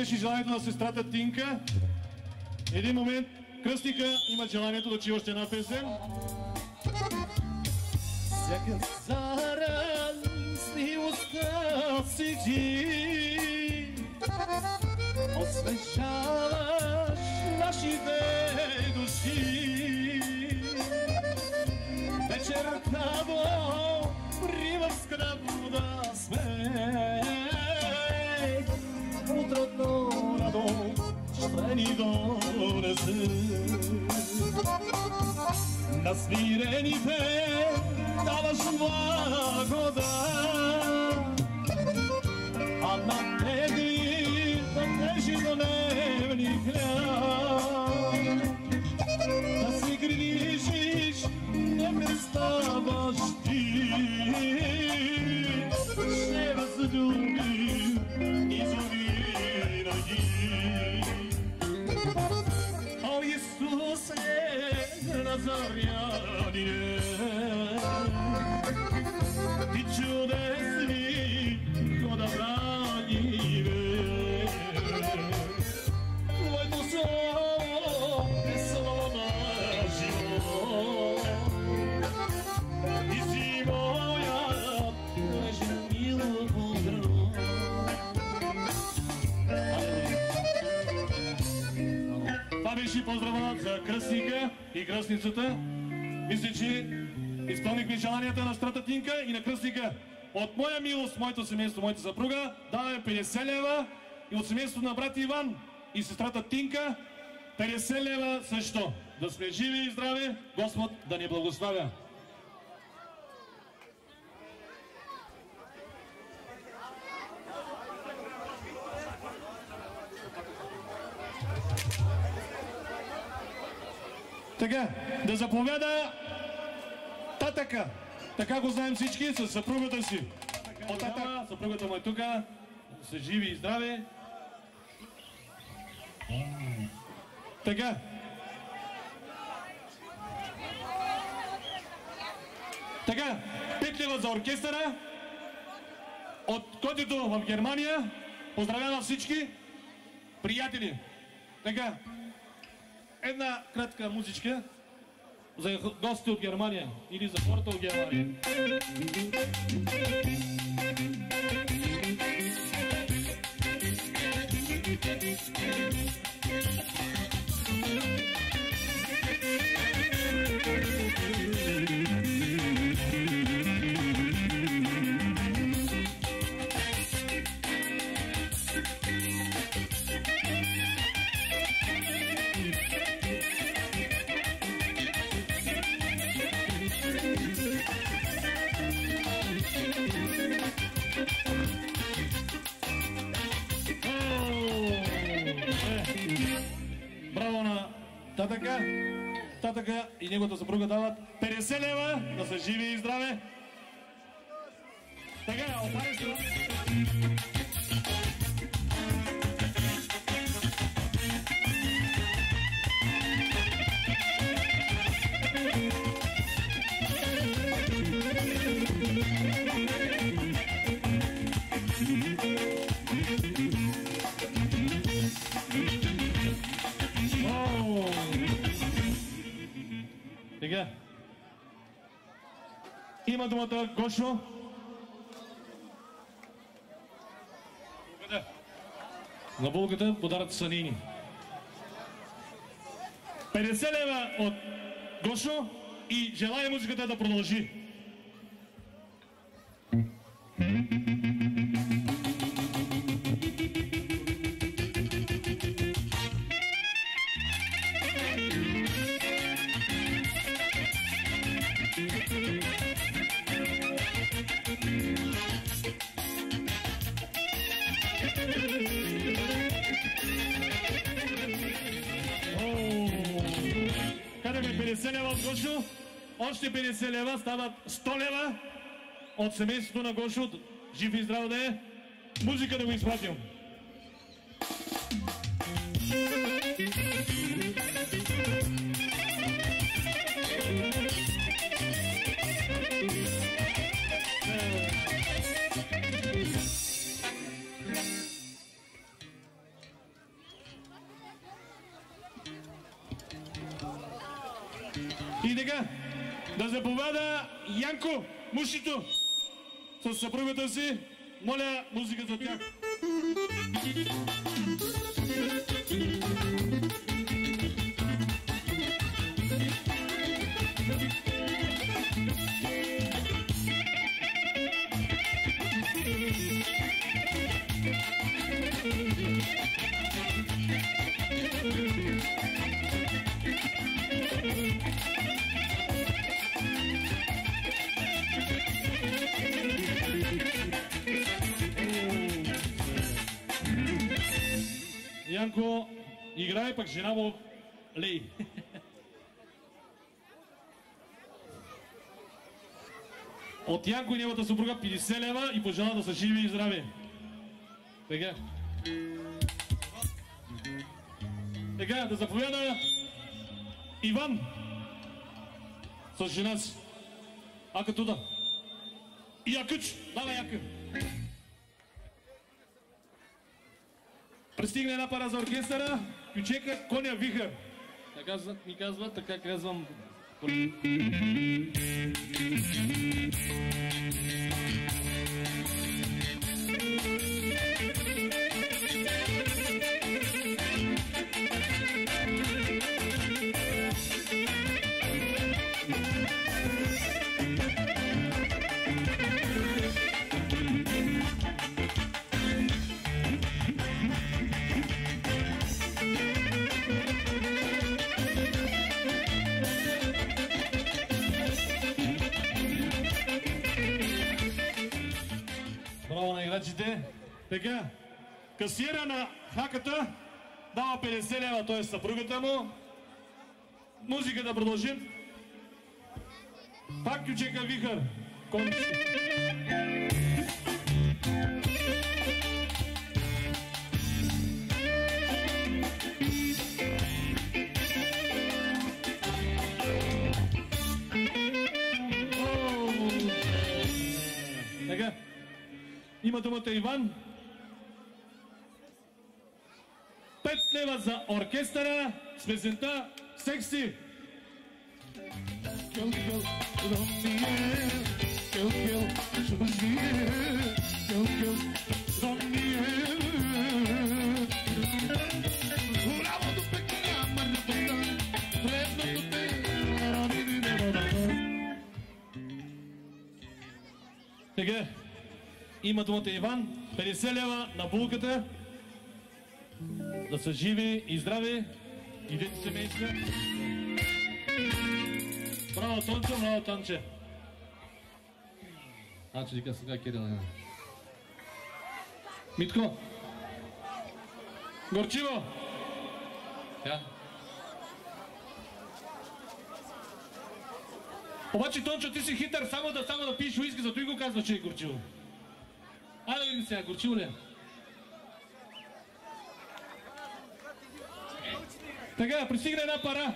беше желанието на сестрата Тинка. Един момент, кръстника има желанието да чуе още една песен. Всяка зара с милостта седи, освежаваш нашите души. Вечерта до ривърската вода сме, утрото радост ще ни донесе. На смирените даваш благодат, а на тези ежедневни хляб да се грижиш, не преставаш ти. Ще възлюбим и завинаги. О, Исусе Назарянин, ти чудесни подобрани ме. Твоето слово е слово на живот, ти си моят нежен мил подроб. Това беше поздрава за кръстника и кръстницата. Мисля, че изпълнихме желанията на сестрата Тинка и на кръстника. От моя милост, моето семейство, моята съпруга, даваме 50 лева и от семейството на брат Иван и сестрата Тинка 50 лева също. Да сме живи и здрави, Господ да ни благославя. Така, да заповяда татъка. Така го знаем всички, с съпругата си. От татък, съпругата му е тук, са живи и здрави. Така. Така, 5 лева за оркестъра. От Котито в Германия. Поздравява всички приятели. Така. Една кратка музичка за гостите от Германия или за хората от Германия. Браво на татъка и неговата съпруга дават 50 лева, да са живи и здраве. Така, отваря се. Сега. Има думата Гошо. На булката подаръци са нейни. 50 лева от Гошо и желая музиката да продължи. Караме 50 лева от Гошо, още 50 лева, стават 100 лева от семейството на Гошо. Жив и здрав да е. Музика да го изпратим. И така, да заповяда Янко Мушито с съпругата си. Моля музика за тях. Янко играе, пък жена му лей. От Янко и неговата съпруга 50 лева и пожела да са живи и здрави. Така. Така, да заповяда Иван с жена си. Ака туда. И Якъч, давай Яка. Пристигна една пара за оркестъра, Кючека, Коня Вихър. Така ми казва, така казвам. Така, касиера на хаката дава 50 лева, т.е. съпругата му. Музика да продължим. Пак Кючека Вихър. Така, има думата Иван. 5 лева за оркестъра с песента Секси. Сега има думата Иван. 50 лева на булката. Да са живи и здрави и дети семейства. Браво, Тончо, браво, Тонче. Че вика сега Кирил. Митко. Горчиво. Обаче, Тончо, ти си хитър, само да пиеш уиски, зато и го казва, че е горчиво. Айде да видим сега, горчиво ли е? Така, пристигна една пара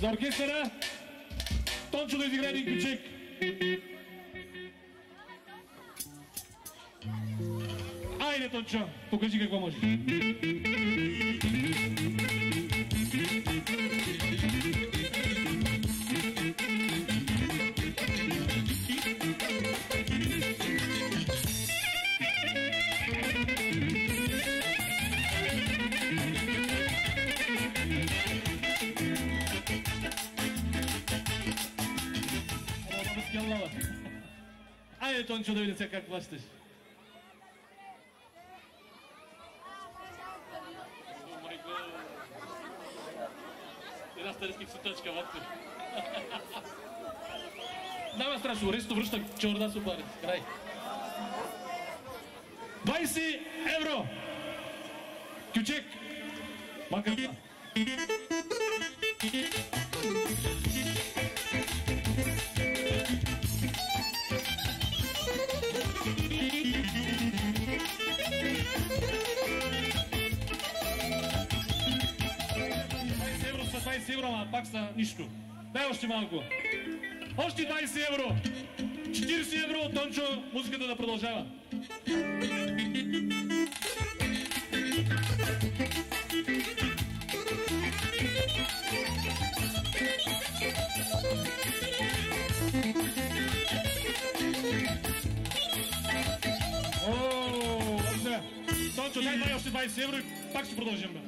за оркестъра. Тончо да изиграе един ключек. Айде, Тончо, покажи какво може. Айде, Тончо, да видим сега как плащаш. Една стариских сутачка, ватко. Няма страшно, ресто връща чорда супари. Край. 20 евро! Кючек! Макарта. Сигурно, пак са нищо. Дай още малко. Още 20 евро. 40 евро от Тончо, музиката да продължава. 20 евро и пак ще продължим, бе.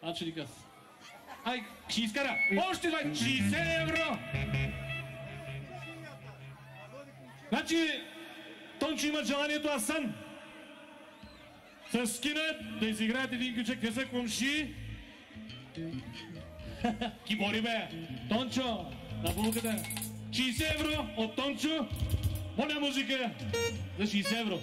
Значи ли къс? Ай, ще изкара. Още 60 евро! Значи, Тончо има желанието Асан с скинат да изиграят един ключек. Те са комши. Кибори, бе! Тончо, на булката. 60 евро от Тончо. Моля музика за 60 евро.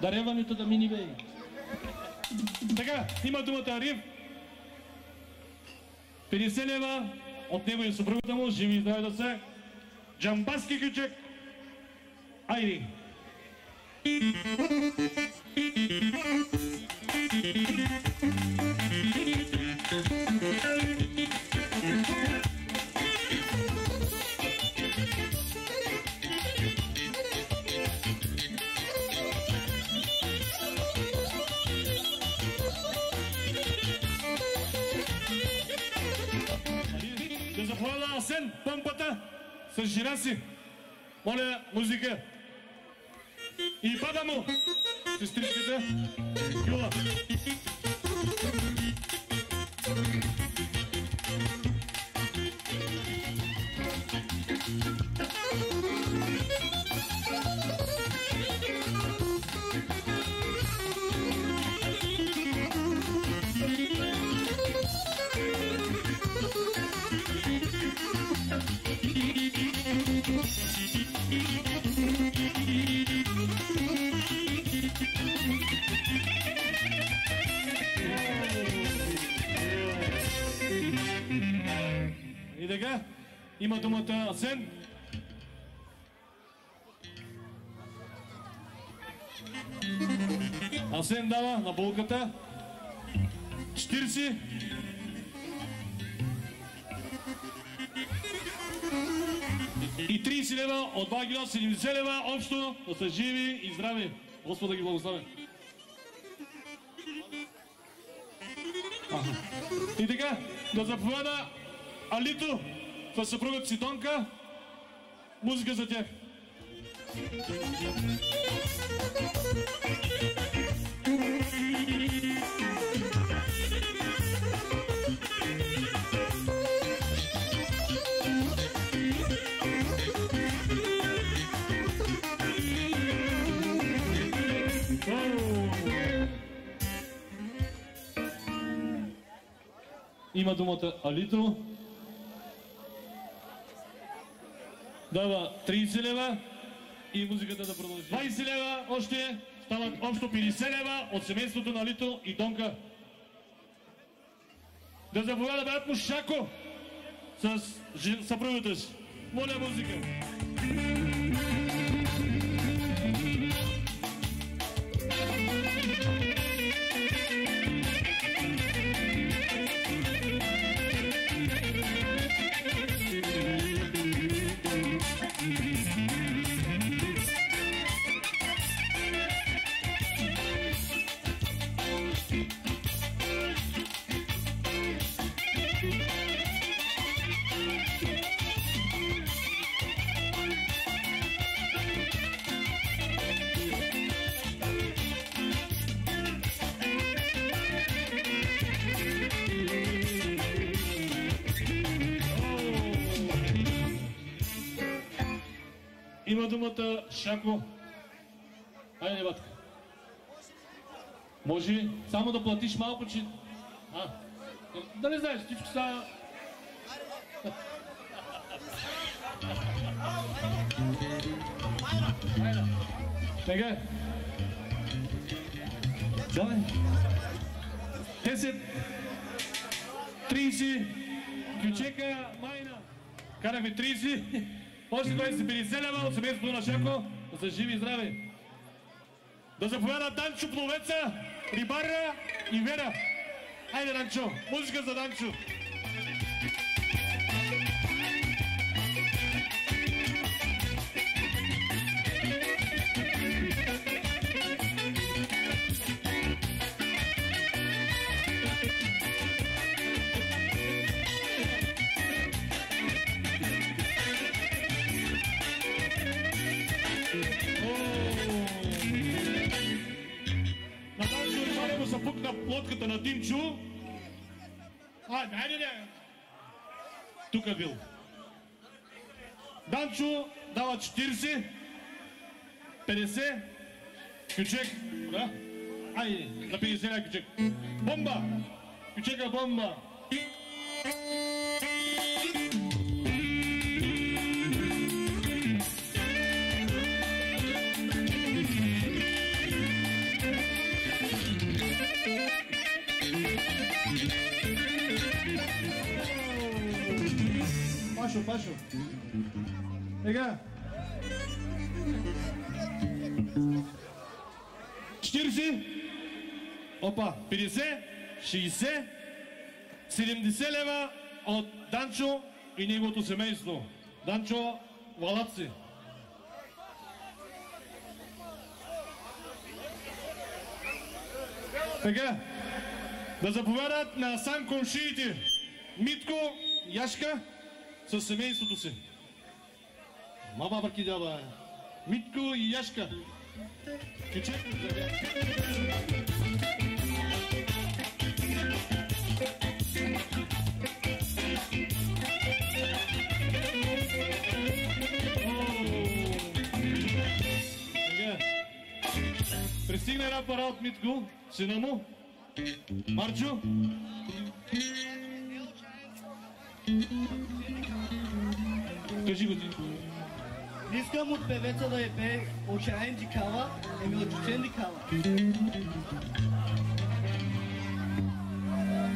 Дареването да мини, бе. Така, има думата Ариф. 50 лева от него и съпругата му, живи и здрави да се. Джамбаски ключек. Айди. Да заповяда Асен, помпата с жена си. Моля, музика. И баба му, сестричката Юла. И така, има думата Асен. Асен дава на булката 40. И 30 лева от Багио, 70 лева общо, да са живи и здрави. Господа да ги благославя. И така, да заповяда Алито със съпругата си Донка. Музика за тях. Има думата Алито. Дава 30 лева и музиката да продължи. 20 лева още, стават общо 50 лева от семейството на Алито и Донка. Да заповяда брат му Шако с съпругата си. Моля, музика. Има думата Шако. Айде, батка. Може само да платиш малко, че... Дали знаеш, всичко са... Тега. Давай. 10, 30, Кючека, Майна. Карахме 30, още 20-50 лева от семейството на Шако. За живи и здрави. Да заповяда Данчо Пловеца, Рибара и Вера. Айде, Данчо, музика за Данчо. Пукна лодката на Димчо. Айде. Тук е бил. Данчо дава 40, 50, Кючек. Да? Айде, на 50 ля Кючек. Бомба! Кючека бомба! Пашо. Ега. 40. Опа. 50. 60. 70 лева от Данчо и неговото семейство. Данчо Валаци. Така. Да заповядат на сам комшиите Митко, Яшка със семейството си. Мама бъркидява. Митко и Яшка. Пристигна една пара от Митко, сина му. Марчо. Кажи го ти. Искам от певеца да я пее Очаен Дикала, от Чучен Дикала.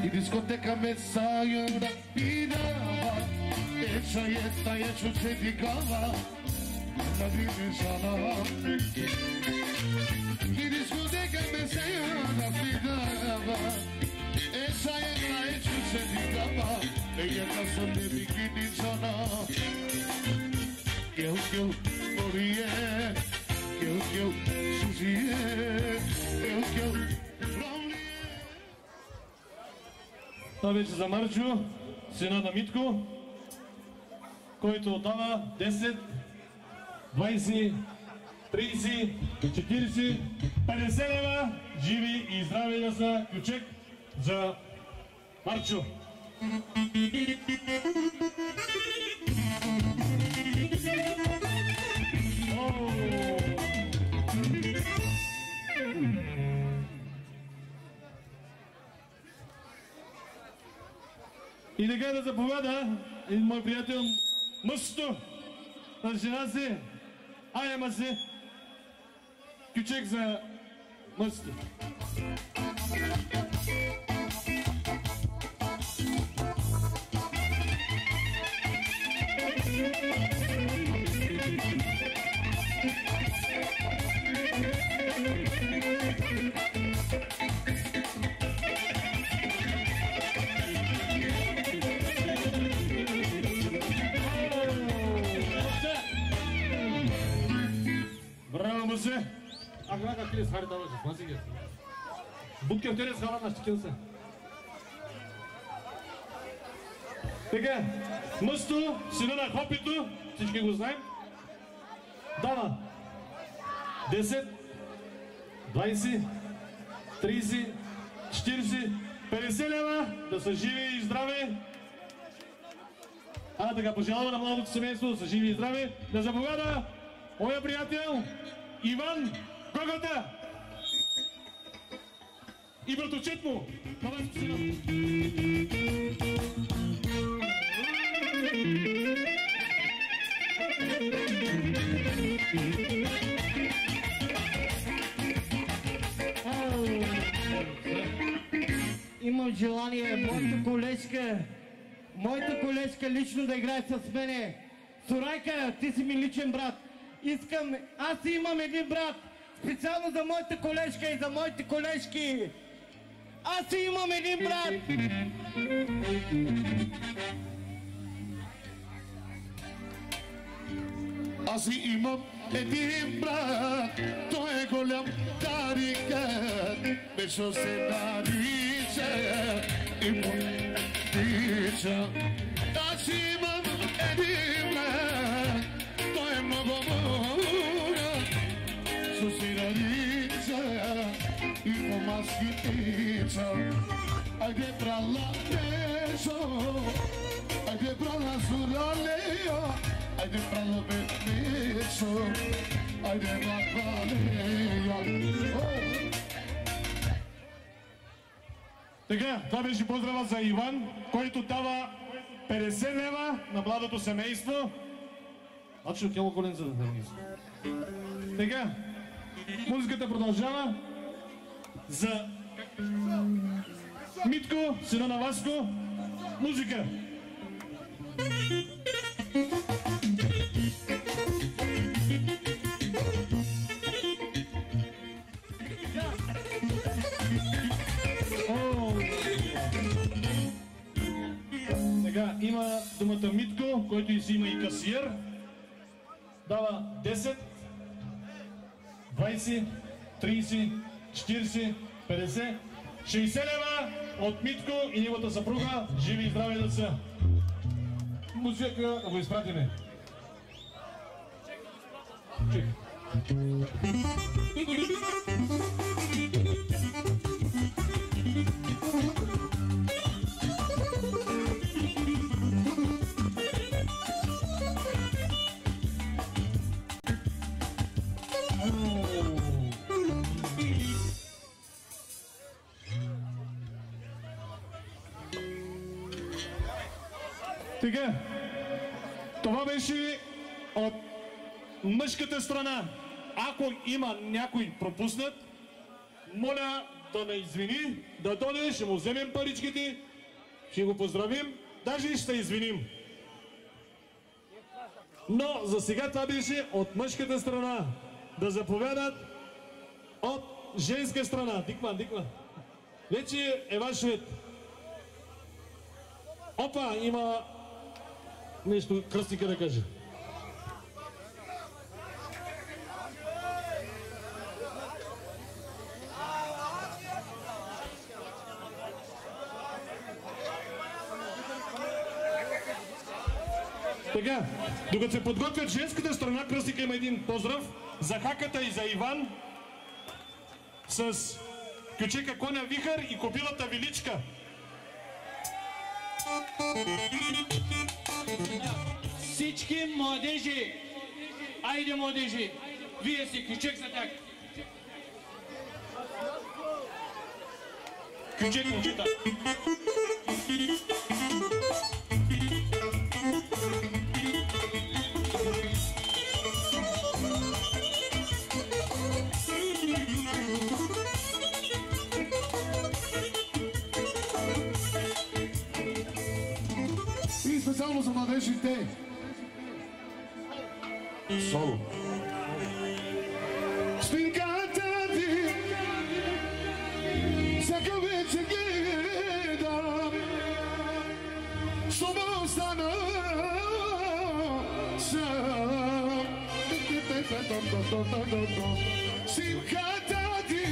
И дискотека ме сая да пидава, esa je Čučen Dikala, na Dimensana. I diskoteca me saiu da pidava, esa je Čučen Dikala, ella casó de bikini zona. Kill, Morie, kill, Suzie, kill, Lonely. Това беше за Марчо, сина на Митко, който отдава 10, 20, 30, 40, 50 лева, живи и здрави да са Кючек за Марчо. И така да заповяда един мой приятел Мъсто на жена си, Аяма си, Кючек за Мъсто. Браво, Мъсе! Ага, как ли схари даваш? Маси ги. Будкев те не схара на щекил се. Така, Мъсто, сина на Хопито, всички го знаем. Дава 10, 20, 30, 40, 50 лева, да са живи и здрави. Така, пожелаваме на младото семейство да са живи и здрави. Да заповяда моя приятел Иван Гогота. и братовчет му. Давай спасибо. Имам желание моята колежка лично да играе с мене. Сурайка, ти си ми личен брат. Аз имам един брат, специално за моята колежка и за моите колежки. Аз имам един брат. Аз имам един брат, той е голям тарикат, Бешо се нарича и му тича. Аз имам един брат, той е много мура, Бешо се нарича и му маски тича. Айде брала Бешо, айде брала Суралео, айде брала Бешо, айде Бакалео. Така, това беше поздрава за Иван, който дава 50 лева на младото семейство. А че отняло колен за да дърни. Така, музиката продължава за Митко, сина на Васко. Музика! Така, има думата Митко, който и си има и касиер. Дава 10, 20, 30, 40, 50, 60 лева от Митко и неговата съпруга. Живи и здрави да са. Музика да го изпратиме. Чекай. Така, това беше от мъжката страна. Ако има някой пропуснат, моля да ме извини, да дойде, ще му вземем паричките, ще го поздравим, даже и ще се извиним. Но за сега това беше от мъжката страна. Да заповядат от женска страна. Дикман. Вече е ваш ред. Опа, има нещо кръстника да каже. Така, докато се подготвят женската страна, кръстника има един поздрав за Хаката и за Иван с кючека коня Вихър и кобилата Величка. Всички младежи, айде младежи, вие си кючек за тях. Кючек момчета. И специално за младежите. Соло. Спинката ти всяка вечер гледам, щом остана сам. Спинката ти